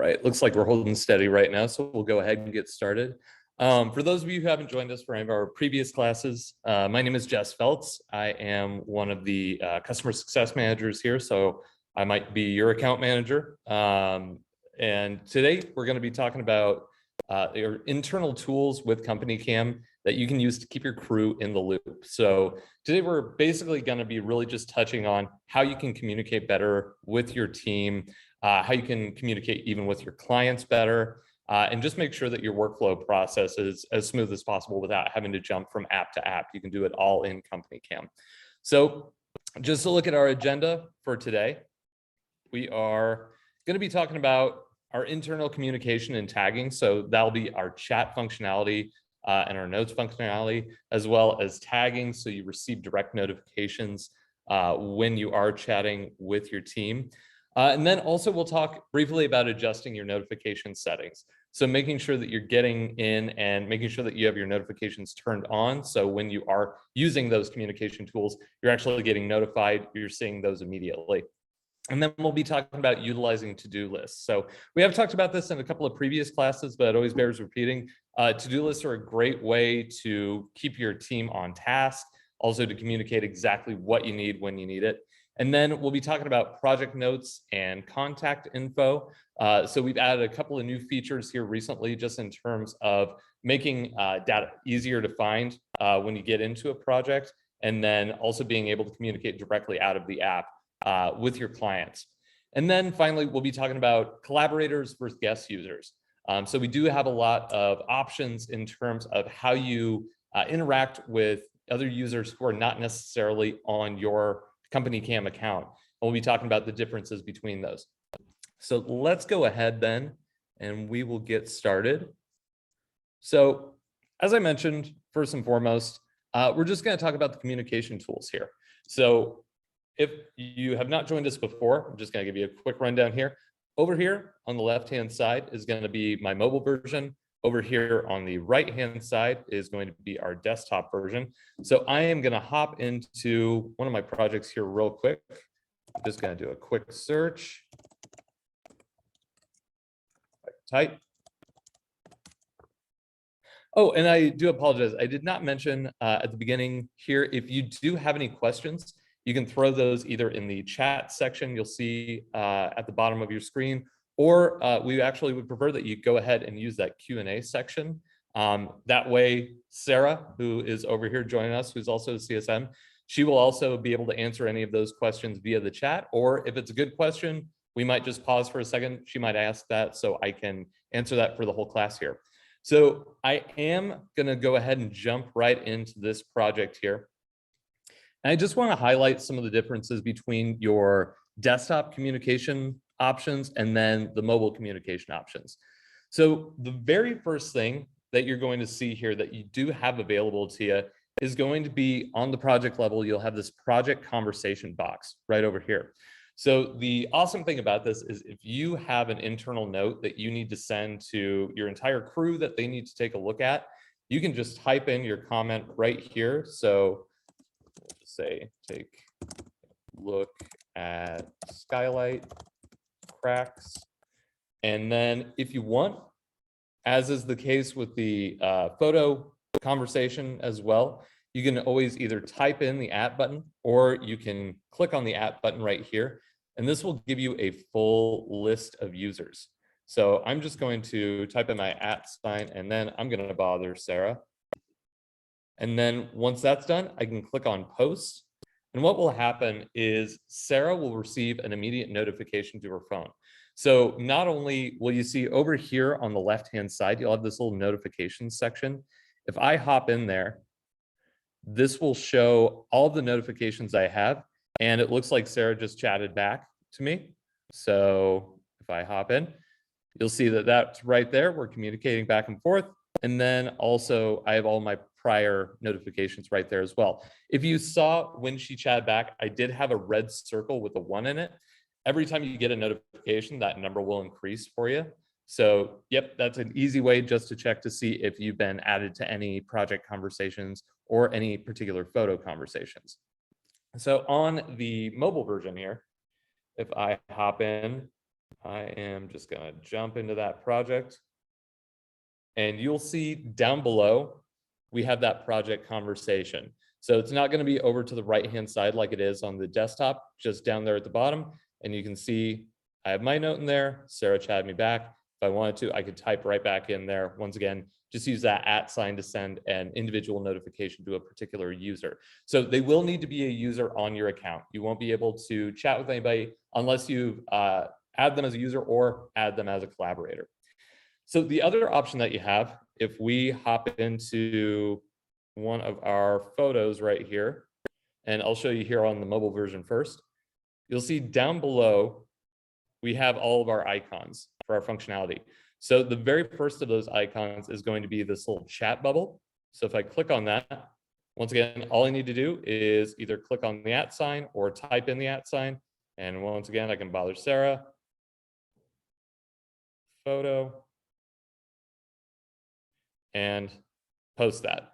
right, looks like we're holding steady right now, so we'll go ahead and get started. For those of you who haven't joined us for any of our previous classes, my name is Jess Feltz. I am one of the customer success managers here, so I might be your account manager. And today we're going to be talking about your internal tools with CompanyCam that you can use to keep your crew in the loop. So today we're basically going to be really just touching on how you can communicate better with your team, how you can communicate even with your clients better, and just make sure that your workflow process is as smooth as possible without having to jump from app to app. You can do it all in CompanyCam. So just to look at our agenda for today, we are going to be talking about our internal communication and tagging. So that'll be our chat functionality and our notes functionality, as well as tagging, so you receive direct notifications when you are chatting with your team. And then also we'll talk briefly about adjusting your notification settings. So making sure that you're getting in and making sure that you have your notifications turned on. So when you are using those communication tools, you're actually getting notified, you're seeing those immediately. And then we'll be talking about utilizing to-do lists. So we have talked about this in a couple of previous classes, but it always bears repeating. To-do lists are a great way to keep your team on task, also to communicate exactly what you need when you need it. And then we'll be talking about project notes and contact info. So we've added a couple of new features here recently, just in terms of making data easier to find when you get into a project, and then also being able to communicate directly out of the app with your clients. And then finally, we'll be talking about collaborators versus guest users. So we do have a lot of options in terms of how you interact with other users who are not necessarily on your CompanyCam account. And we'll be talking about the differences between those. So let's go ahead then, and we will get started. So as I mentioned, first and foremost, we're just going to talk about the communication tools here. So if you have not joined us before, I'm just going to give you a quick rundown here. Over here on the left-hand side is going to be my mobile version. Over here on the right-hand side is going to be our desktop version. So I am going to hop into one of my projects here real quick. I'm just going to do a quick search. Type. Oh, and I do apologize. I did not mention at the beginning here, if you do have any questions, you can throw those either in the chat section you'll see at the bottom of your screen, or we actually would prefer that you go ahead and use that Q&A section. That way, Sarah, who is over here joining us, who's also a CSM, she will also be able to answer any of those questions via the chat, or if it's a good question, we might just pause for a second. She might ask that so I can answer that for the whole class here. So I am going to go ahead and jump right into this project here. And I just want to highlight some of the differences between your desktop communication options and then the mobile communication options. So the very first thing that you're going to see here that you do have available to you is going to be on the project level. You'll have this project conversation box right over here. So the awesome thing about this is if you have an internal note that you need to send to your entire crew that they need to take a look at, you can just type in your comment right here. So say, take a look at skylight cracks. And then if you want, as is the case with the photo conversation as well, you can always either type in the @ button, or you can click on the @ button right here. And this will give you a full list of users. So I'm just going to type in my @ sign, and then I'm going to bother Sarah. And then once that's done, I can click on post. And what will happen is Sarah will receive an immediate notification to her phone. So not only will you see over here on the left-hand side, you'll have this little notifications section. If I hop in there, this will show all the notifications I have. And it looks like Sarah just chatted back to me. So if I hop in, you'll see that that's right there. We're communicating back and forth. And then also I have all my prior notifications right there as well. If you saw when she chatted back, I did have a red circle with a 1 in it. Every time you get a notification, that number will increase for you. So yep, that's an easy way just to check to see if you've been added to any project conversations or any particular photo conversations. So on the mobile version here, if I hop in, I am just gonna jump into that project. And you'll see down below, we have that project conversation. So it's not gonna be over to the right-hand side like it is on the desktop, just down there at the bottom. And you can see I have my note in there. Sarah chatted me back. If I wanted to, I could type right back in there. Once again, just use that @ sign to send an individual notification to a particular user. So they will need to be a user on your account. You won't be able to chat with anybody unless you add them as a user or add them as a collaborator. So the other option that you have, if we hop into one of our photos right here, and I'll show you here on the mobile version first, you'll see down below, we have all of our icons for our functionality. So the very first of those icons is going to be this little chat bubble. So if I click on that, once again, all I need to do is either click on the @ sign or type in the @ sign. And once again, I can bother Sarah. Photo. And post that.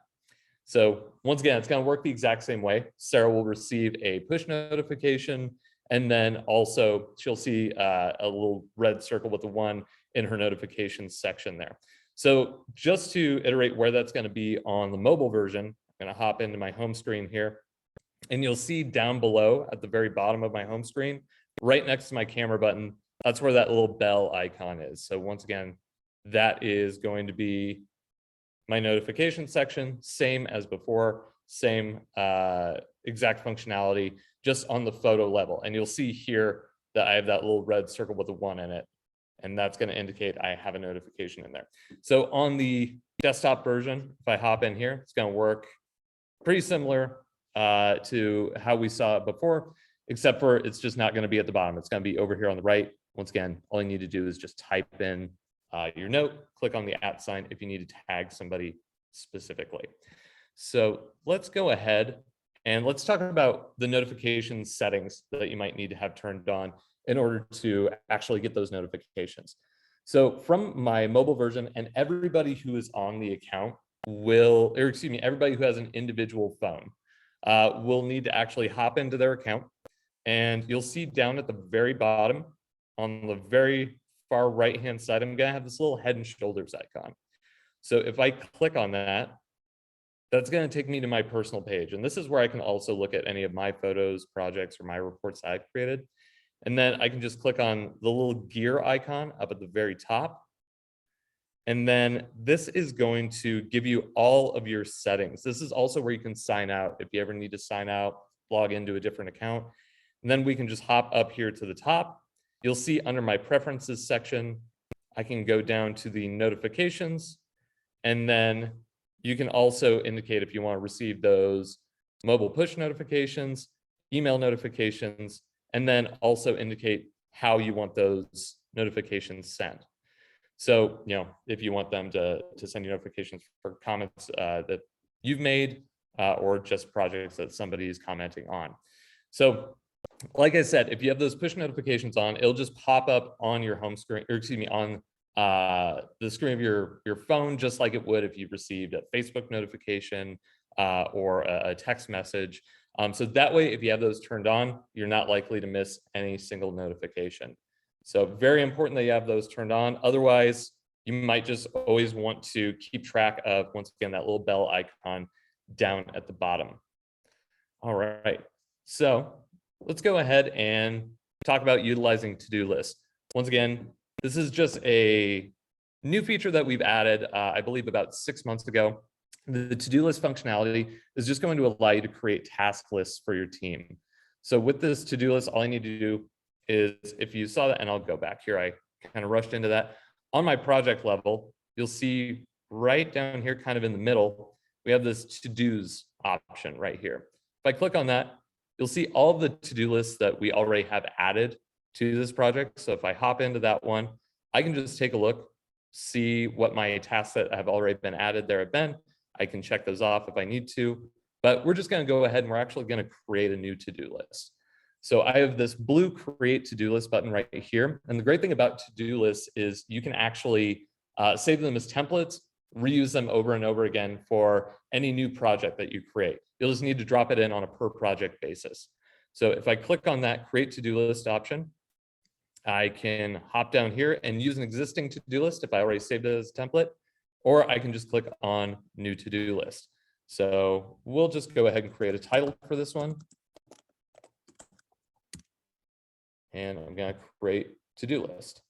So once again, it's going to work the exact same way. Sarah will receive a push notification, and then also she'll see a little red circle with the 1 in her notifications section there. So just to iterate where that's going to be on the mobile version, I'm going to hop into my home screen here, and you'll see down below at the very bottom of my home screen, right next to my camera button, that's where that little bell icon is. So once again, that is going to be my notification section, same as before, same exact functionality, just on the photo level. And you'll see here that I have that little red circle with a 1 in it. And that's going to indicate I have a notification in there. So on the desktop version, if I hop in here, it's going to work pretty similar to how we saw it before, except for it's just not going to be at the bottom. It's going to be over here on the right. Once again, all you need to do is just type in your note, click on the @ sign if you need to tag somebody specifically. So let's go ahead and let's talk about the notification settings that you might need to have turned on in order to actually get those notifications. So from my mobile version, and everybody who is on the account will, or excuse me, everybody who has an individual phone will need to actually hop into their account. And you'll see down at the very bottom, on the very far right-hand side, I'm gonna have this little head and shoulders icon. So if I click on that, that's gonna take me to my personal page. And this is where I can also look at any of my photos, projects, or my reports that I've created. And then I can just click on the little gear icon up at the very top. And then this is going to give you all of your settings. This is also where you can sign out if you ever need to sign out, log into a different account. And then we can just hop up here to the top. You'll see under my preferences section, I can go down to the notifications, and then you can also indicate if you want to receive those mobile push notifications, email notifications, and then also indicate how you want those notifications sent. So, if you want them to send you notifications for comments that you've made or just projects that somebody is commenting on. So like I said, if you have those push notifications on, it'll just pop up on your home screen, or excuse me, on the screen of your phone, just like it would if you received a Facebook notification or a text message. So that way, if you have those turned on, you're not likely to miss any single notification. So very important that you have those turned on. Otherwise, you might just always want to keep track of, once again, that little bell icon down at the bottom. All right. So let's go ahead and talk about utilizing to-do lists. Once again, this is just a new feature that we've added, I believe about 6 months ago. The to-do list functionality is just going to allow you to create task lists for your team. So with this to-do list, all I need to do is, if you saw that, and I'll go back here, I kind of rushed into that. On my project level, you'll see right down here, kind of in the middle, we have this to-dos option right here. If I click on that, you'll see all of the to-do lists that we already have added to this project. So if I hop into that one, I can just take a look, see what my tasks that have already been added there have been. I can check those off if I need to, but we're just going to go ahead and we're actually going to create a new to-do list. So I have this blue create to-do list button right here. And the great thing about to-do lists is you can actually save them as templates, reuse them over and over again for any new project that you create. You'll just need to drop it in on a per project basis. So if I click on that create to-do list option, I can hop down here and use an existing to-do list if I already saved it as a template, or I can just click on new to-do list. So we'll just go ahead and create a title for this one. And I'm going to create to-do list.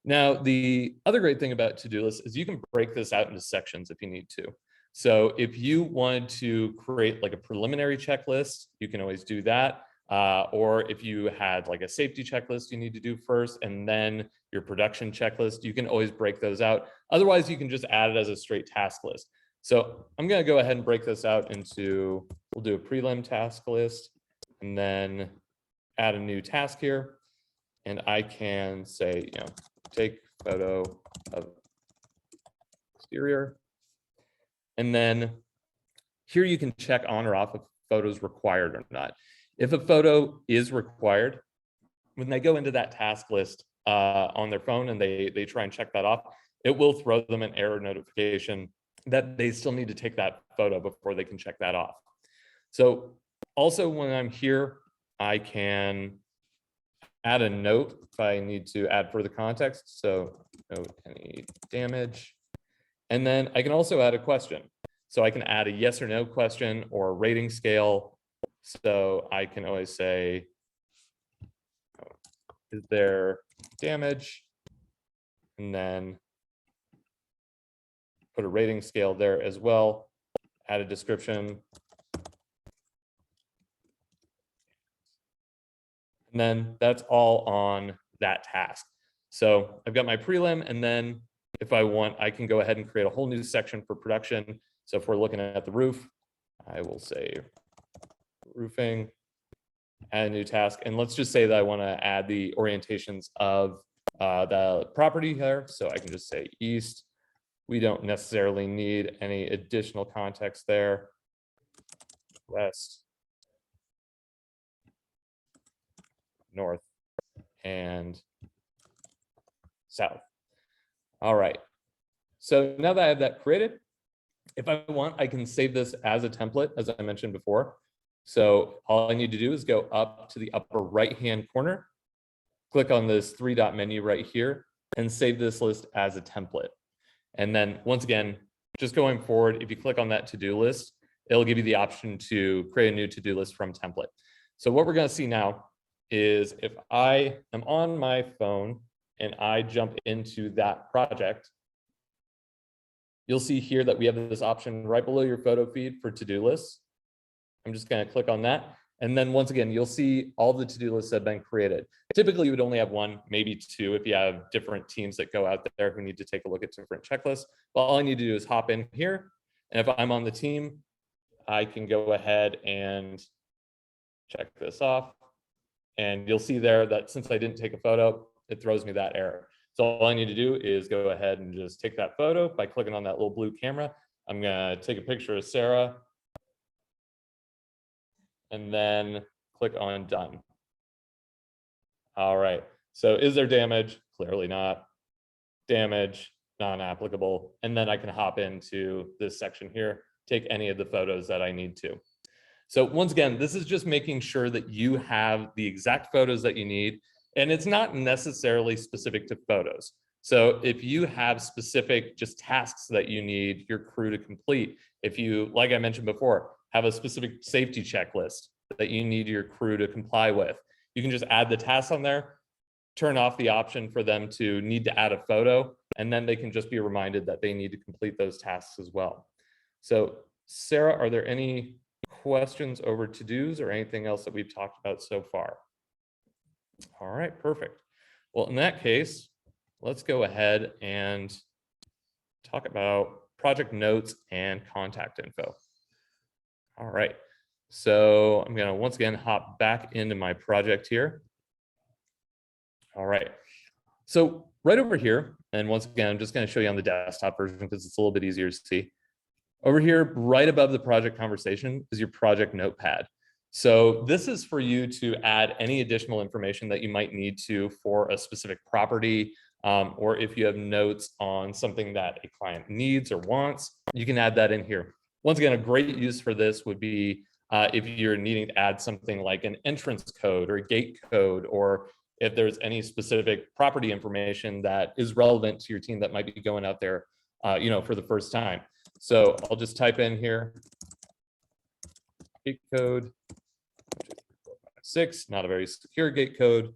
Now, the other great thing about to-do lists is you can break this out into sections if you need to. So if you wanted to create like a preliminary checklist, you can always do that. Or if you had like a safety checklist you need to do first, and then your production checklist, you can always break those out. Otherwise, you can just add it as a straight task list. So I'm going to go ahead and break this out into, we'll do a prelim task list, and then add a new task here. And I can say, take photo of exterior. And then here you can check on or off if photo's required or not. If a photo is required, when they go into that task list on their phone and they try and check that off, it will throw them an error notification that they still need to take that photo before they can check that off. So also when I'm here, I can add a note if I need to add further context. So note any damage. And then I can also add a question. So I can add a yes or no question or a rating scale. So I can always say, is there damage? And then put a rating scale there as well, add a description. And then that's all on that task. So I've got my prelim, and then if I want, I can go ahead and create a whole new section for production. So if we're looking at the roof, I will say roofing, add a new task. And let's just say that I want to add the orientations of the property here. So I can just say east. We don't necessarily need any additional context there. West, north, and south. All right. So now that I have that created, if I want, I can save this as a template, as I mentioned before. So all I need to do is go up to the upper right-hand corner, click on this three-dot menu right here, and save this list as a template. And then once again, just going forward, if you click on that to-do list, it'll give you the option to create a new to-do list from template. So what we're going to see now is if I am on my phone and I jump into that project, you'll see here that we have this option right below your photo feed for to-do lists. I'm just going to click on that. And then once again, you'll see all the to-do lists that have been created. Typically, you would only have one, maybe two, if you have different teams that go out there who need to take a look at different checklists. But all I need to do is hop in here. And if I'm on the team, I can go ahead and check this off. And you'll see there that since I didn't take a photo, it throws me that error. So all I need to do is go ahead and just take that photo by clicking on that little blue camera. I'm going to take a picture of Sarah and then click on done. All right. So is there damage? Clearly not. Damage, non-applicable. And then I can hop into this section here, take any of the photos that I need to. So once again, this is just making sure that you have the exact photos that you need. And it's not necessarily specific to photos. So if you have specific just tasks that you need your crew to complete, if you, like I mentioned before, have a specific safety checklist that you need your crew to comply with, you can just add the tasks on there, turn off the option for them to need to add a photo, and then they can just be reminded that they need to complete those tasks as well. So Sarah, are there any questions over to-dos or anything else that we've talked about so far? All right, perfect. Well, in that case, let's go ahead and talk about project notes and contact info. All right, so I'm gonna once again hop back into my project here. All right, so right over here, and once again, I'm just gonna show you on the desktop version because it's a little bit easier to see. Over here, right above the project conversation is your project notepad. So this is for you to add any additional information that you might need to for a specific property, or if you have notes on something that a client needs or wants, you can add that in here. Once again, a great use for this would be if you're needing to add something like an entrance code or a gate code, or if there's any specific property information that is relevant to your team that might be going out there, for the first time. So I'll just type in here, gate code 6, not a very secure gate code.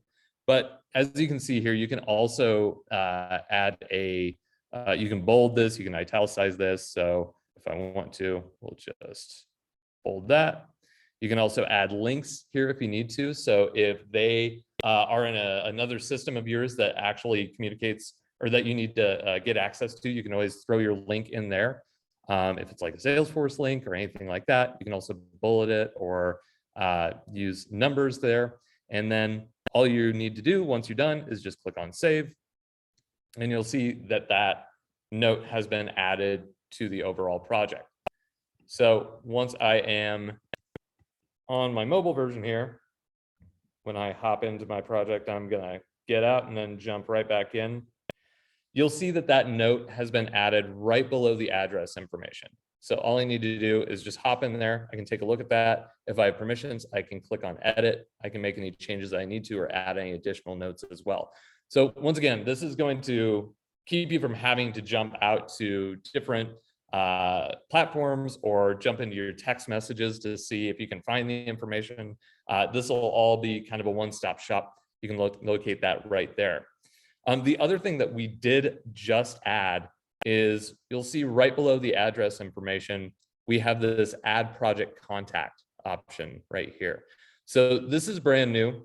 But as you can see here, you can also add you can bold this, you can italicize this. So if I want to, we'll just bold that. You can also add links here if you need to. So if they are in another system of yours that actually communicates or that you need to get access to, you can always throw your link in there. If it's like a Salesforce link or anything like that, you can also bullet it or use numbers there. And then all you need to do once you're done is just click on save. And you'll see that that note has been added to the overall project. So once I am on my mobile version here, when I hop into my project, I'm gonna get out and then jump right back in. You'll see that that note has been added right below the address information. So all I need to do is just hop in there. I can take a look at that. If I have permissions, I can click on edit. I can make any changes that I need to or add any additional notes as well. So once again, this is going to keep you from having to jump out to different platforms or jump into your text messages to see if you can find the information. This will all be kind of a one-stop shop. You can locate that right there. The other thing that we did just add is you'll see right below the address information, we have this add project contact option right here. So this is brand new,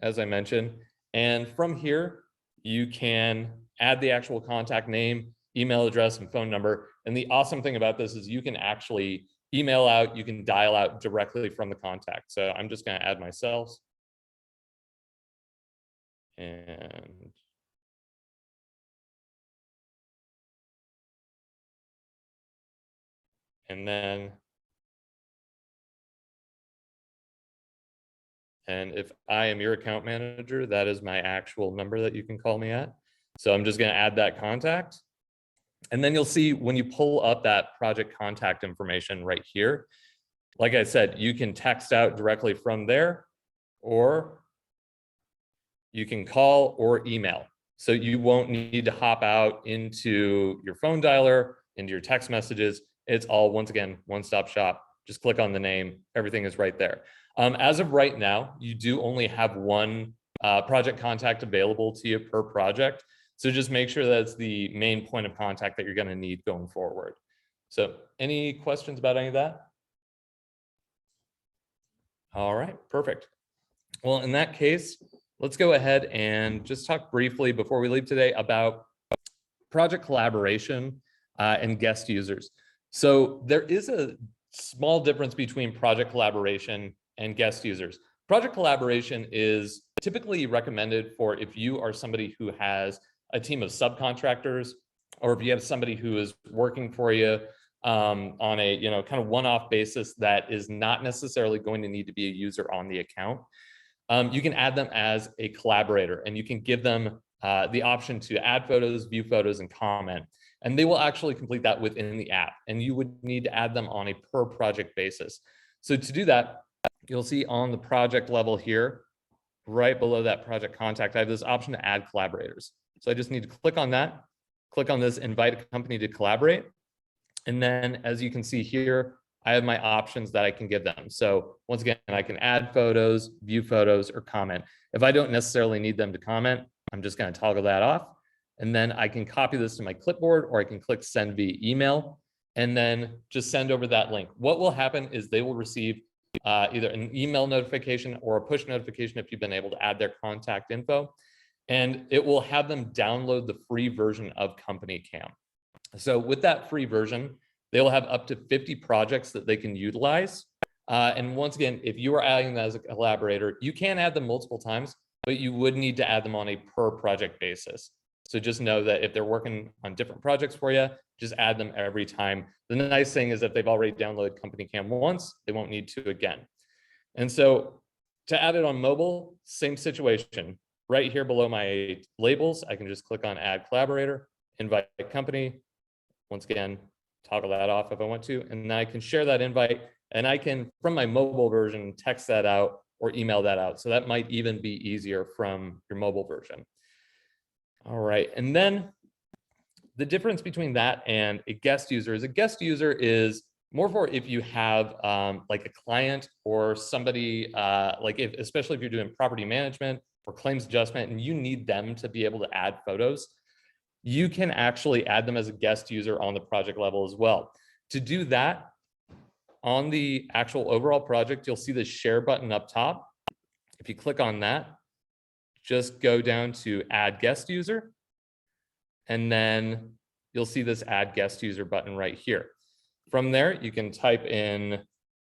as I mentioned. And from here, you can add the actual contact name, email address, and phone number. And the awesome thing about this is you can actually email out, you can dial out directly from the contact. So I'm just going to add myself. And if I am your account manager, that is my actual number that you can call me at. So I'm just going to add that contact. And then you'll see when you pull up that project contact information right here, like I said, you can text out directly from there, or you can call or email. So you won't need to hop out into your phone dialer, into your text messages. It's all, once again, one-stop shop. Just click on the name. Everything is right there. As of right now, you do only have one project contact available to you per project. So just make sure that it's the main point of contact that you're going to need going forward. So any questions about any of that? All right, perfect. Well, in that case, let's go ahead and just talk briefly before we leave today about project collaboration and guest users. So there is a small difference between project collaboration and guest users. Project collaboration is typically recommended for if you are somebody who has a team of subcontractors, or if you have somebody who is working for you on a kind of one-off basis that is not necessarily going to need to be a user on the account. You can add them as a collaborator, and you can give them the option to add photos, view photos, and comment. And they will actually complete that within the app. And you would need to add them on a per project basis. So to do that, you'll see on the project level here, right below that project contact, I have this option to add collaborators. So I just need to click on that, click on this invite a company to collaborate. And then as you can see here, I have my options that I can give them. So once again, I can add photos, view photos, or comment. If I don't necessarily need them to comment, I'm just going to toggle that off. And then I can copy this to my clipboard, or I can click send via email and then just send over that link. What will happen is they will receive either an email notification or a push notification if you've been able to add their contact info. And it will have them download the free version of CompanyCam. So with that free version, they will have up to 50 projects that they can utilize. And once again, if you are adding that as a collaborator, you can add them multiple times, but you would need to add them on a per project basis. So just know that if they're working on different projects for you, just add them every time. The nice thing is if they've already downloaded CompanyCam once, they won't need to again. And so to add it on mobile, same situation. Right here below my labels, I can just click on add collaborator, invite company. Once again, toggle that off if I want to, and then I can share that invite, and I can, from my mobile version, text that out or email that out. So that might even be easier from your mobile version. All right, and then the difference between that and a guest user is more for if you have like a client or somebody, especially if you're doing property management or claims adjustment and you need them to be able to add photos, you can actually add them as a guest user on the project level as well. To do that, on the actual overall project, you'll see the share button up top. If you click on that, just go down to add guest user, and then you'll see this add guest user button right here. From there, you can type in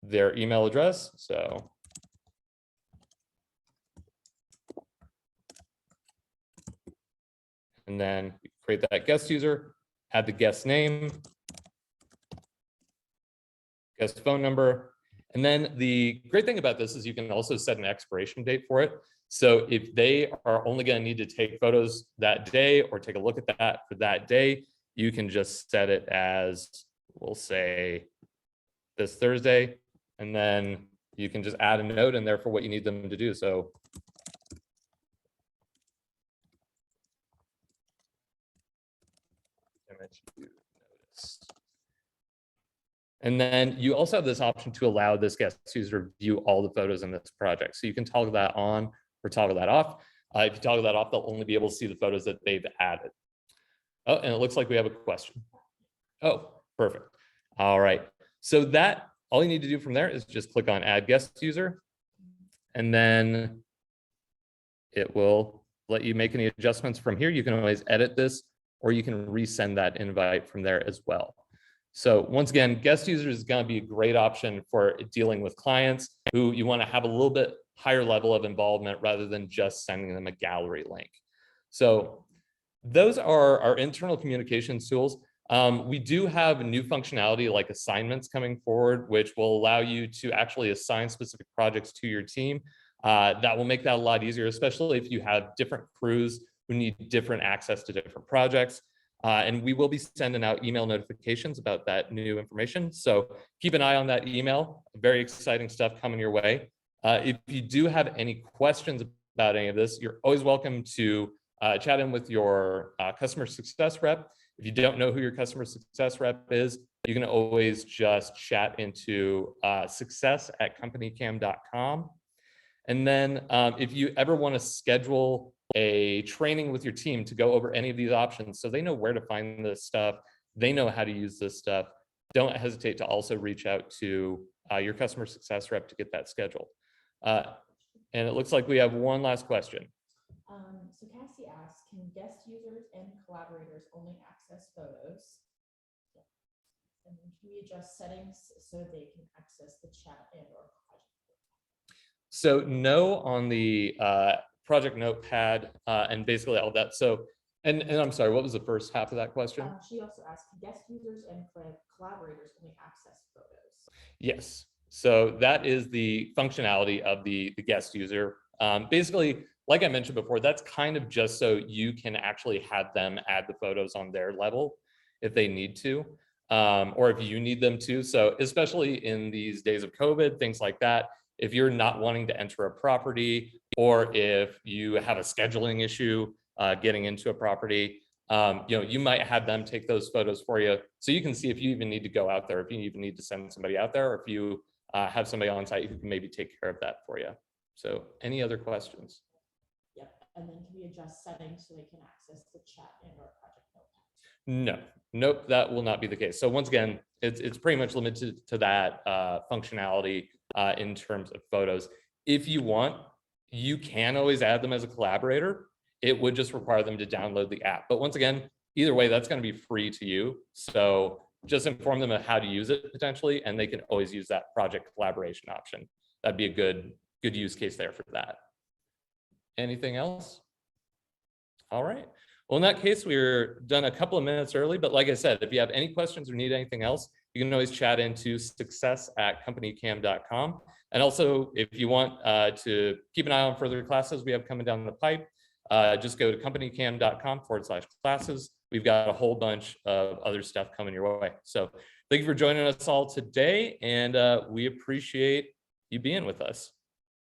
their email address. So and then create that guest user, add the guest name, guest phone number. And then the great thing about this is you can also set an expiration date for it. So if they are only going to need to take photos that day or take a look at that for that day, you can just set it as, we'll say, this Thursday, and then you can just add a note in there for what you need them to do. So and then you also have this option to allow this guest user to view all the photos in this project. So you can toggle that on or toggle that off. If you toggle that off, they'll only be able to see the photos that they've added. Oh, and it looks like we have a question. Oh, perfect. All right. So that, all you need to do from there is just click on add guest user, and then it will let you make any adjustments from here. You can always edit this, or you can resend that invite from there as well. So once again, guest user is going to be a great option for dealing with clients who you want to have a little bit higher level of involvement rather than just sending them a gallery link. So those are our internal communications tools. We do have new functionality like assignments coming forward, which will allow you to actually assign specific projects to your team. That will make that a lot easier, especially if you have different crews who need different access to different projects. And we will be sending out email notifications about that new information. So keep an eye on that email. Very exciting stuff coming your way. If you do have any questions about any of this, you're always welcome to chat in with your customer success rep. If you don't know who your customer success rep is, you can always just chat into success@CompanyCam.com. And then if you ever want to schedule a training with your team to go over any of these options so they know where to find this stuff, they know how to use this stuff, don't hesitate to also reach out to your customer success rep to get that scheduled. And it looks like we have one last question. So Cassie asks, can guest users and collaborators only access photos? And then can we adjust settings so they can access the chat and or project? So no on the project notepad and basically all that. So, and I'm sorry, what was the first half of that question? She also asked, can guest users and collaborators only access photos? Yes. So that is the functionality of the guest user. Basically, like I mentioned before, that's kind of just so you can actually have them add the photos on their level if they need to, or if you need them to. So especially in these days of COVID, things like that, if you're not wanting to enter a property, or if you have a scheduling issue getting into a property, you might have them take those photos for you. So you can see if you even need to go out there, if you even need to send somebody out there, or if you have somebody on site who can maybe take care of that for you. So any other questions? Yep. And then can we adjust settings so they can access the chat and or project notepad? No, nope, that will not be the case. So once again, it's pretty much limited to that functionality in terms of photos. If you want, you can always add them as a collaborator. It would just require them to download the app. But once again, either way, that's going to be free to you. So just inform them of how to use it potentially, and they can always use that project collaboration option. That'd be a good use case there for that. Anything else? All right. Well, in that case, we're done a couple of minutes early, but like I said, if you have any questions or need anything else, you can always chat into success@CompanyCam.com. And also, if you want to keep an eye on further classes we have coming down the pipe, just go to CompanyCam.com/classes. We've got a whole bunch of other stuff coming your way. So thank you for joining us all today, and we appreciate you being with us.